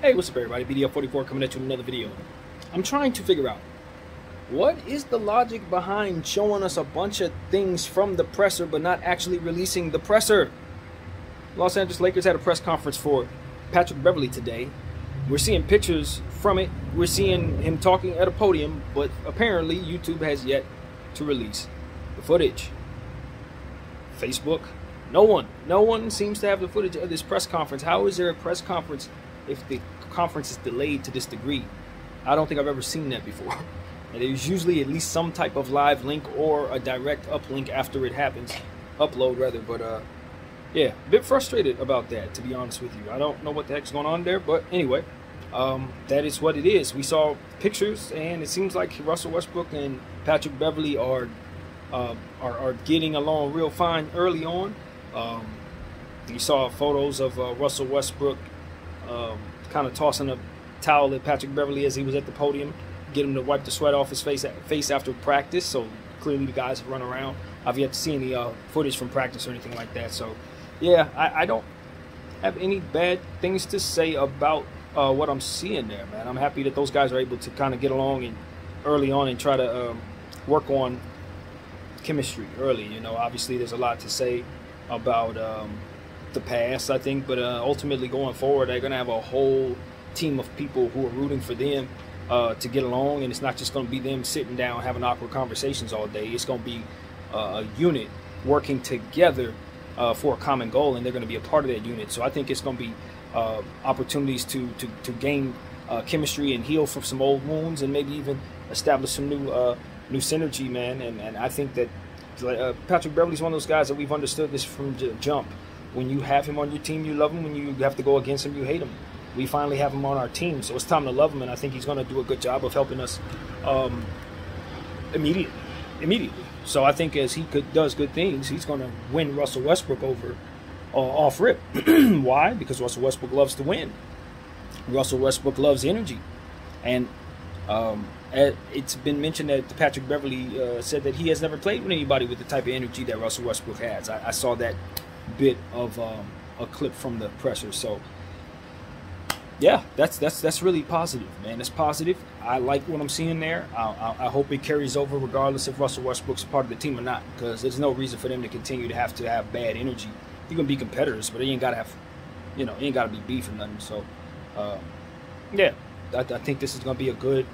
Hey, what's up everybody? BDF44 coming at you with another video. I'm trying to figure out what is the logic behind showing us a bunch of things from the presser but not actually releasing the presser. Los Angeles Lakers had a press conference for Patrick Beverley today. We're seeing pictures from it. We're seeing him talking at a podium, but apparently YouTube has yet to release the footage. Facebook, no one seems to have the footage of this press conference. How is there a press conference if the conference is delayed to this degree? I don't think I've ever seen that before. And there's usually at least some type of live link or a direct uplink after it happens, upload rather. But yeah, a bit frustrated about that, to be honest with you. I don't know what the heck's going on there, but anyway, that is what it is. We saw pictures, and it seems like Russell Westbrook and Patrick Beverley are getting along real fine early on. You saw photos of Russell Westbrook kind of tossing a towel at Patrick Beverley as he was at the podium, get him to wipe the sweat off his face after practice. So clearly the guys have run around. I've yet to see any footage from practice or anything like that. So yeah, I don't have any bad things to say about what I'm seeing there, man. I'm happy that those guys are able to kind of get along and early on and try to work on chemistry early. You know, obviously there's a lot to say about the past, I think, but ultimately going forward, they're gonna have a whole team of people who are rooting for them to get along, and it's not just gonna be them sitting down having awkward conversations all day. It's gonna be a unit working together for a common goal, and they're gonna be a part of that unit. So I think it's gonna be opportunities to gain chemistry and heal from some old wounds, and maybe even establish some new synergy, man. And I think that Patrick Beverley's one of those guys that we've understood this from jump. When you have him on your team, you love him. When you have to go against him, you hate him. We finally have him on our team, so it's time to love him, and I think he's going to do a good job of helping us immediately. So I think as he does good things, he's going to win Russell Westbrook over off rip. Why? Because Russell Westbrook loves to win. Russell Westbrook loves energy, and it's been mentioned that Patrick Beverley said that he has never played with anybody with the type of energy that Russell Westbrook has. I saw that bit of a clip from the presser. So yeah, that's really positive, man. It's positive. I like what I'm seeing there. I hope it carries over regardless if Russell Westbrook's part of the team or not, because there's no reason for them to continue to have bad energy. You can be competitors, but they ain't gotta have, you ain't gotta be beef or nothing. So yeah, I think this is gonna be a good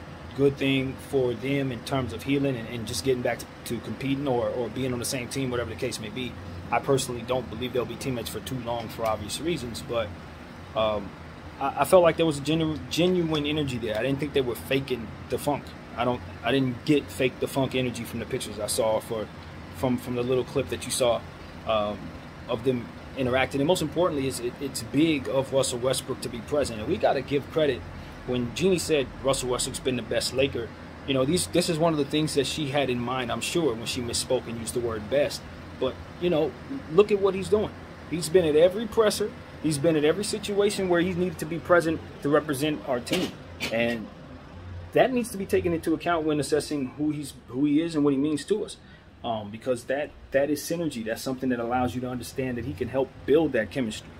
thing for them in terms of healing and just getting back to competing or being on the same team, whatever the case may be. I personally don't believe they'll be teammates for too long for obvious reasons, but I felt like there was a genuine energy there. I didn't think they were faking the funk. I didn't get fake the funk energy from the pictures I saw from the little clip that you saw of them interacting. And most importantly, it's big of Russell Westbrook to be present. And we got to give credit when Jeannie said Russell Westbrook's been the best Laker. You know, this is one of the things that she had in mind, I'm sure, when she misspoke and used the word best. But, you know, look at what he's doing. He's been at every presser. He's been at every situation where he needed to be present to represent our team. And that needs to be taken into account when assessing who he is and what he means to us. Because that is synergy. That's something that allows you to understand that he can help build that chemistry.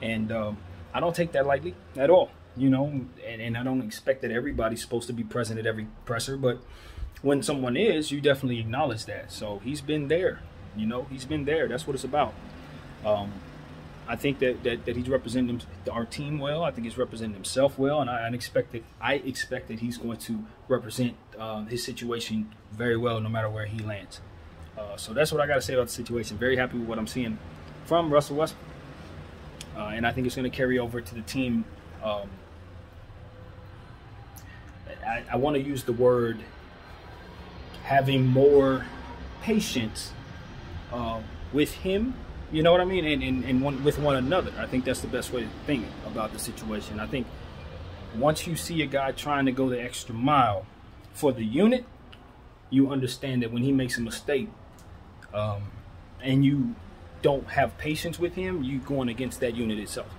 And I don't take that lightly at all. You know, and I don't expect that everybody's supposed to be present at every presser, but when someone is, you definitely acknowledge that. So he's been there, you know, he's been there. That's what it's about. I think that he's representing our team well. I think he's representing himself well, and I expect that he's going to represent his situation very well no matter where he lands. So that's what I got to say about the situation. Very happy with what I'm seeing from Russell Westbrook, and I think it's going to carry over to the team. I want to use the word having more patience with him, you know what I mean, and with one another. I think that's the best way to think about the situation. I think once you see a guy trying to go the extra mile for the unit, you understand that when he makes a mistake and you don't have patience with him, you're going against that unit itself.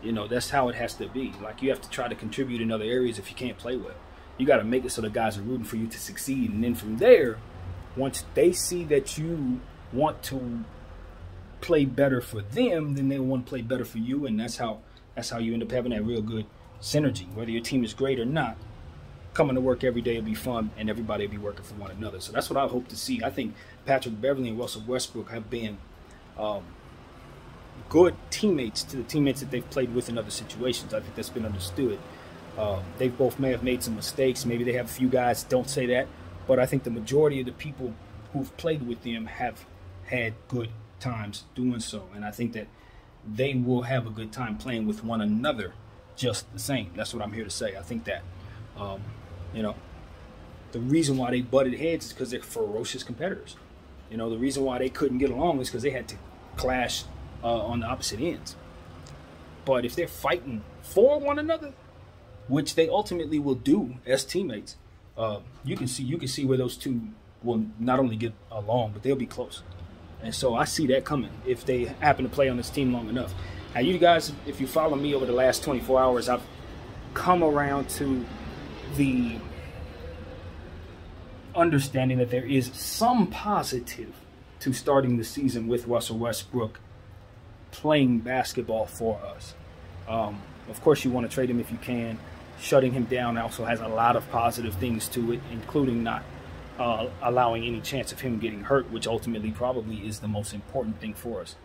You know, that's how it has to be. Like, you have to try to contribute in other areas if you can't play well. You got to make it so the guys are rooting for you to succeed. And then from there, once they see that you want to play better for them, then they want to play better for you. And that's how you end up having that real good synergy. Whether your team is great or not, coming to work every day will be fun, and everybody will be working for one another. So that's what I hope to see. I think Patrick Beverley and Russell Westbrook have been good teammates to the teammates that they've played with in other situations. I think that's been understood. They both may have made some mistakes. Maybe they have a few guys don't say that, but I think the majority of the people who've played with them have had good times doing so, and I think that they will have a good time playing with one another just the same. That's what I'm here to say. I think that you know, the reason why they butted heads is because they're ferocious competitors. You know, the reason why they couldn't get along is because they had to clash on the opposite ends. But if they're fighting for one another, which they ultimately will do as teammates, you can see where those two will not only get along, but they'll be close. And so I see that coming if they happen to play on this team long enough. Now, you guys, if you follow me over the last 24 hours, I've come around to the understanding that there is some positive to starting the season with Russell Westbrook playing basketball for us. Of course, you want to trade him if you can. Shutting him down also has a lot of positive things to it, including not allowing any chance of him getting hurt, which ultimately probably is the most important thing for us.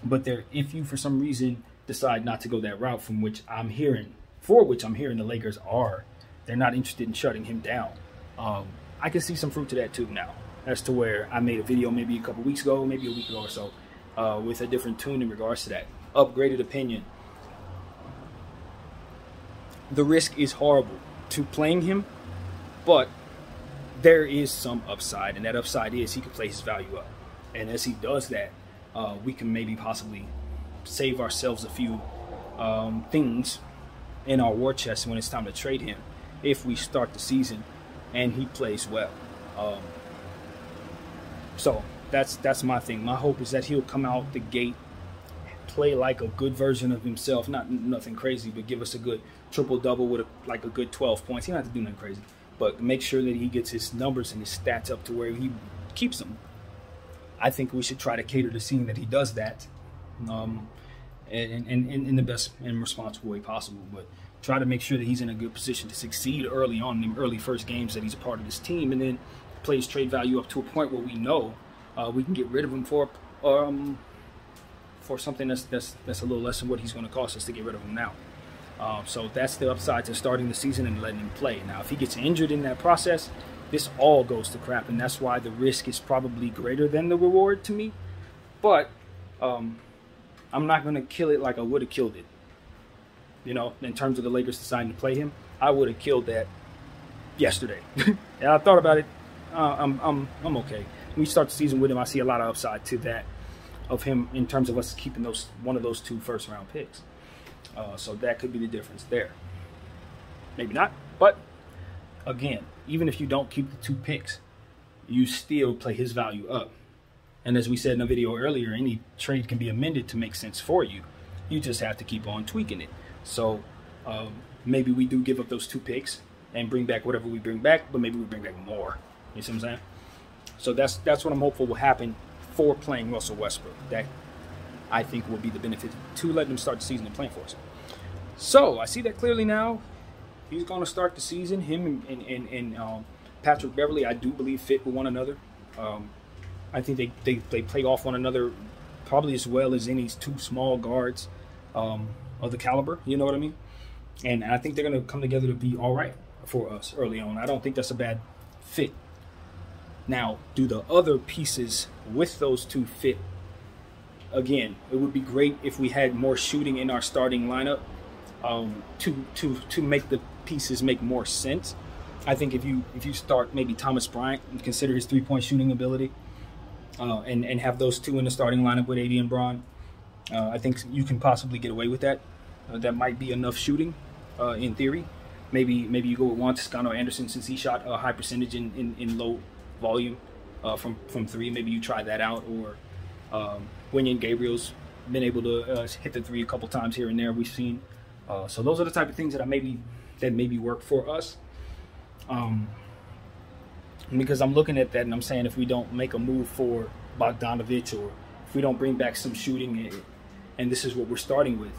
But if you for some reason decide not to go that route, for which I'm hearing the Lakers are, they're not interested in shutting him down. I can see some fruit to that too now, as to where I made a video maybe a couple weeks ago, maybe a week ago or so, with a different tune in regards to that. Upgraded opinion. The risk is horrible to playing him, but there is some upside, and that upside is he can play his value up. And as he does that, we can maybe possibly save ourselves a few things in our war chest when it's time to trade him if we start the season and he plays well. So that's my thing. My hope is that he'll come out the gate, play like a good version of himself, nothing crazy, but give us a good triple-double with a good 12 points. He don't have to do nothing crazy, but make sure that he gets his numbers and his stats up to where he keeps them. I think we should try to cater to seeing that he does that in the best and responsible way possible, but try to make sure that he's in a good position to succeed early on in the early first games that he's a part of this team, and then plays trade value up to a point where we know we can get rid of him for something that's a little less than what he's going to cost us to get rid of him now. So that's the upside to starting the season and letting him play. Now, if he gets injured in that process, this all goes to crap, and that's why the risk is probably greater than the reward to me. But I'm not going to kill it like I would have killed it. You know, in terms of the Lakers deciding to play him, I would have killed that yesterday. And I thought about it. I'm okay. When we start the season with him, I see a lot of upside to that of him in terms of us keeping one of those 2 first-round picks. So that could be the difference there. Maybe not, but again, even if you don't keep the 2 picks, you still play his value up. And as we said in a video earlier, any trade can be amended to make sense for you. You just have to keep on tweaking it. So maybe we do give up those 2 picks and bring back whatever we bring back, but maybe we bring back more. You see what I'm saying? So that's what I'm hopeful will happen for playing Russell Westbrook. That I think will be the benefit to letting him start the season and playing for us. So I see that clearly now. He's going to start the season. Him and Patrick Beverley, I do believe, fit with one another. I think they play off one another probably as well as any 2 small guards of the caliber. You know what I mean? And I think they're going to come together to be all right for us early on. I don't think that's a bad fit. Now, do the other pieces with those 2 fit? Again, it would be great if we had more shooting in our starting lineup to make the pieces make more sense. I think if you start maybe Thomas Bryant and consider his 3-point shooting ability, and have those 2 in the starting lineup with AD and Bron, I think you can possibly get away with that. That might be enough shooting in theory. Maybe you go with Juan Toscano Anderson, since he shot a high percentage in low volume from 3.Maybe you try that out, or Wenyen Gabriel's been able to hit the 3 a couple times here and there, we've seen. So those are the type of things that maybe work for us. Because I'm looking at that and I'm saying, if we don't make a move for Bogdanovich, or if we don't bring back some shooting, and this is what we're starting with,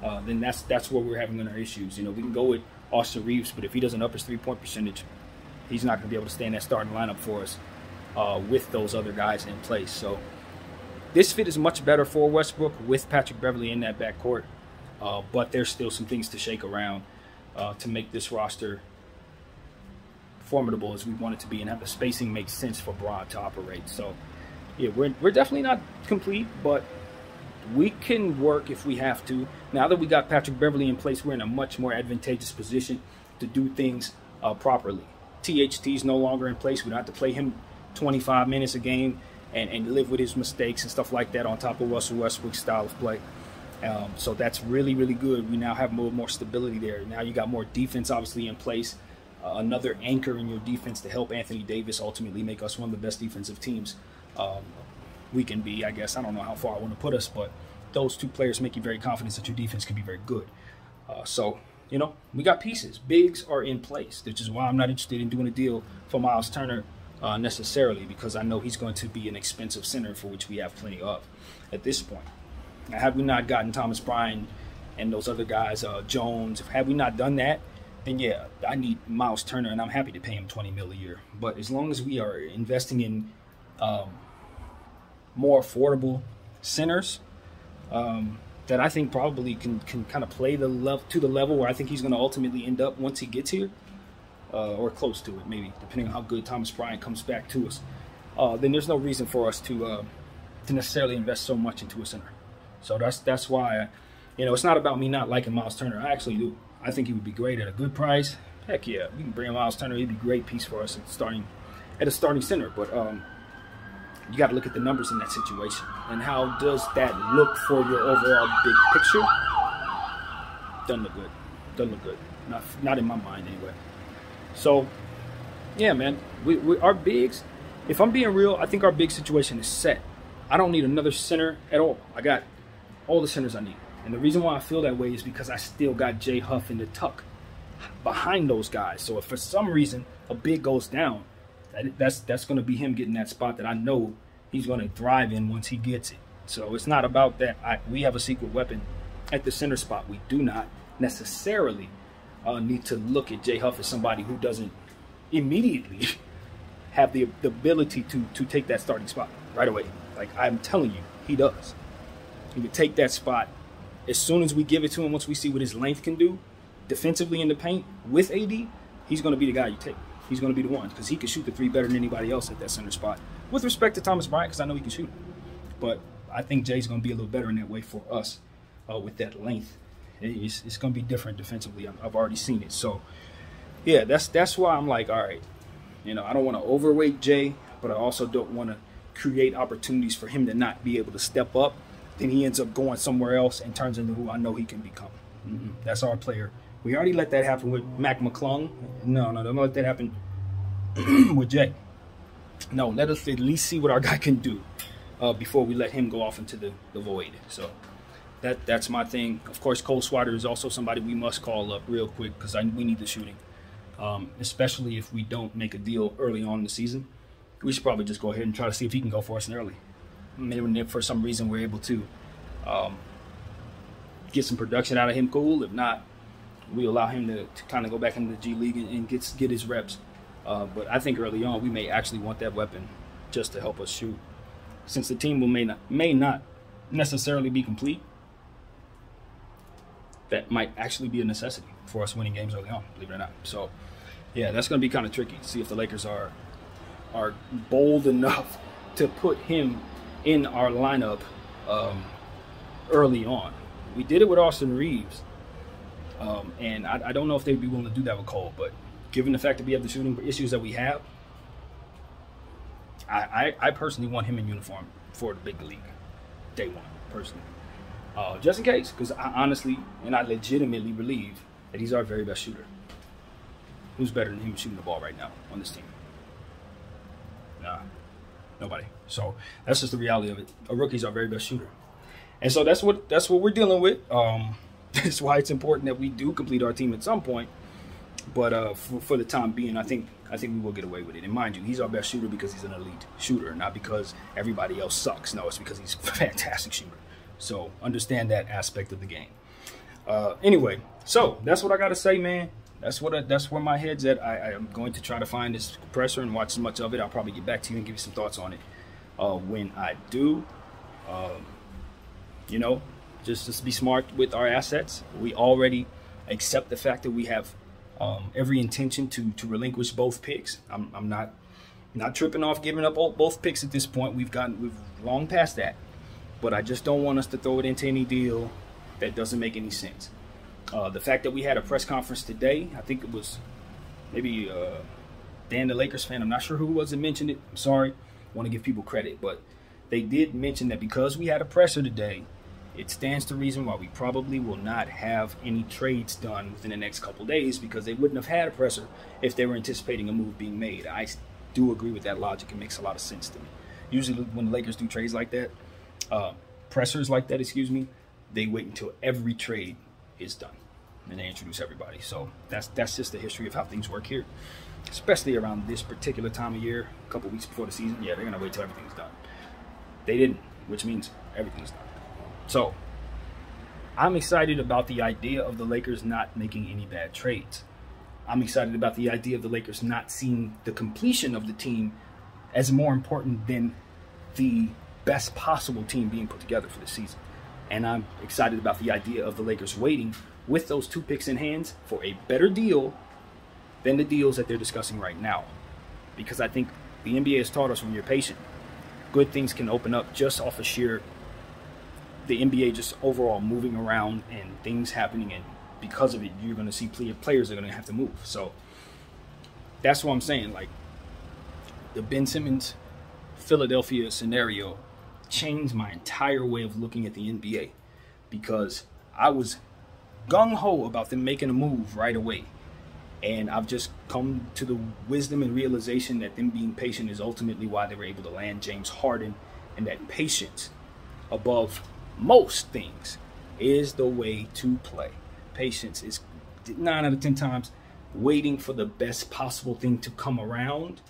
then that's where we're having our issues. You know, we can go with Austin Reeves, but if he doesn't up his 3-point percentage, he's not going to be able to stay in that starting lineup for us with those other guys in place. So this fit is much better for Westbrook with Patrick Beverley in that backcourt, but there's still some things to shake around to make this roster formidable as we want it to be and have the spacing make sense for Bron to operate. So yeah, we're definitely not complete, but we can work if we have to. Now that we got Patrick Beverley in place, we're in a much more advantageous position to do things properly. THT is no longer in place. We don't have to play him 25 minutes a game and live with his mistakes and stuff like that on top of Russell Westbrook's style of play. So that's really, really good. We now have more stability there. Now you got more defense obviously in place. Another anchor in your defense to help Anthony Davis ultimately make us one of the best defensive teams we can be, I guess. I don't know how far I want to put us, but those two players make you very confident that your defense can be very good. So, you know, we got pieces. Bigs are in place, which is why I'm not interested in doing a deal for Miles Turner necessarily, because I know he's going to be an expensive center for which we have plenty of at this point. Now, had we not gotten Thomas Bryant and those other guys, Jones, had we not done that, then yeah, I need Miles Turner, and I'm happy to pay him $20 million a year. But as long as we are investing in more affordable centers that I think probably can kind of play to the level where I think he's going to ultimately end up once he gets here, or close to it, maybe, depending on how good Thomas Bryant comes back to us, then there's no reason for us to necessarily invest so much into a center. So that's why, you know, it's not about me not liking Miles Turner. I actually do. I think he would be great at a good price. Heck yeah, we can bring Miles Turner. He'd be a great piece for us at a starting center. But you got to look at the numbers in that situation and how does that look for your overall big picture. Doesn't look good. Doesn't look good. Not in my mind anyway. So yeah, man, we our bigs. If I'm being real, I think our big situation is set. I don't need another center at all. I got all the centers I need. And the reason why I feel that way is because I still got Jay Huff in the tuck behind those guys. So if for some reason a big goes down, that's going to be him getting that spot that I know he's going to thrive in once he gets it. So it's not about that. We have a secret weapon at the center spot. We do not necessarily need to look at Jay Huff as somebody who doesn't immediately have the ability to take that starting spot right away. Like I'm telling you, he does. He would take that spot as soon as we give it to him. Once we see what his length can do defensively in the paint with AD, he's going to be the guy you take. He's going to be the one because he can shoot the three better than anybody else at that center spot. With respect to Thomas Bryant, because I know he can shoot. But I think Jay's going to be a little better in that way for us with that length. It's going to be different defensively. I've already seen it. So, yeah, that's why I'm like, all right, you know, I don't want to overweight Jay, but I also don't want to create opportunities for him to not be able to step up. Then he ends up going somewhere else and turns into who I know he can become. That's our player. We already let that happen with Mac McClung. No, don't let that happen with Jay. No, let us at least see what our guy can do before we let him go off into the void. So that's my thing. Of course, Cole Swider is also somebody we must call up real quick because we need the shooting, especially if we don't make a deal early on in the season. We should probably just go ahead and try to see if he can go for us in early. Maybe for some reason we're able to get some production out of him, cool. If not, we allow him to kind of go back into the G League and get his reps. But I think early on we may actually want that weapon just to help us shoot. Since the team may not necessarily be complete, that might actually be a necessity for us winning games early on, believe it or not. So, yeah, that's going to be kind of tricky. See if the Lakers are bold enough to put him in our lineup early on. We did it with Austin Reeves, and I don't know if they'd be willing to do that with Cole, but given the fact that we have the shooting issues that we have, I personally want him in uniform for the big league, day one, personally. Just in case, because I honestly and I legitimately believe that he's our very best shooter. Who's better than him shooting the ball right now on this team? Nah, nobody. So that's just the reality of it. A rookie's our very best shooter. And so that's what we're dealing with. That's why it's important that we do complete our team at some point. But for the time being, I think we will get away with it. And mind you, he's our best shooter because he's an elite shooter, not because everybody else sucks. No, it's because he's a fantastic shooter. So understand that aspect of the game. Anyway, so that's what I got to say, man. That's where my head's at. I am going to try to find this compressor and watch as much of it. I'll probably get back to you and give you some thoughts on it when I do. You know, just be smart with our assets. We already accept the fact that we have every intention to relinquish both picks. I'm not tripping off giving up both picks at this point. We've long past that. But I just don't want us to throw it into any deal that doesn't make any sense. The fact that we had a press conference today, I think it was maybe Dan, the Lakers fan, I'm not sure who it was that mentioned it. I'm sorry. I want to give people credit. But they did mention that because we had a presser today, it stands to reason why we probably will not have any trades done within the next couple days, because they wouldn't have had a presser if they were anticipating a move being made. I do agree with that logic. It makes a lot of sense to me. Usually when the Lakers do trades like that, pressers like that, excuse me, they wait until every trade is done and they introduce everybody. So that's just the history of how things work here, especially around this particular time of year, a couple weeks before the season. Yeah, they're gonna wait till everything's done. They didn't, which means everything's done. So I'm excited about the idea of the Lakers not making any bad trades. I'm excited about the idea of the Lakers not seeing the completion of the team as more important than the best possible team being put together for the season. And I'm excited about the idea of the Lakers waiting with those 2 picks in hands for a better deal than the deals that they're discussing right now. Because I think the NBA has taught us when you're patient, good things can open up just off of sheer the NBA just overall moving around and things happening, and because of it, you're going to see players are going to have to move. So that's what I'm saying. Like, the Ben Simmons Philadelphia scenario changed my entire way of looking at the NBA, because I was gung-ho about them making a move right away. And I've just come to the wisdom and realization that them being patient is ultimately why they were able to land James Harden, and that patience above most things is the way to play. Patience is 9 out of 10 times waiting for the best possible thing to come around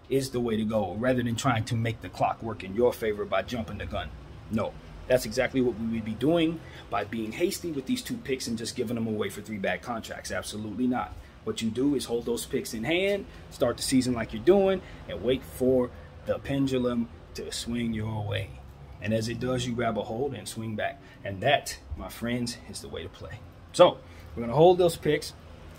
is the way to go, rather than trying to make the clock work in your favor by jumping the gun. No, that's exactly what we would be doing by being hasty with these 2 picks and just giving them away for 3 bad contracts. Absolutely not. What you do is hold those picks in hand, start the season like you're doing, and wait for the pendulum to swing your way. And as it does, you grab a hold and swing back. And that, my friends, is the way to play. So we're going to hold those picks.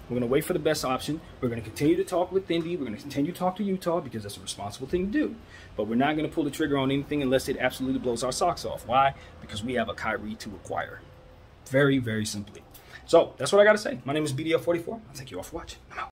We're going to wait for the best option. We're going to continue to talk with Indy. We're going to continue to talk to Utah, because that's a responsible thing to do. But we're not going to pull the trigger on anything unless it absolutely blows our socks off. Why? Because we have a Kyrie to acquire. Very, very simply. So that's what I got to say. My name is BDL44. Thank you all for watching. I'm out.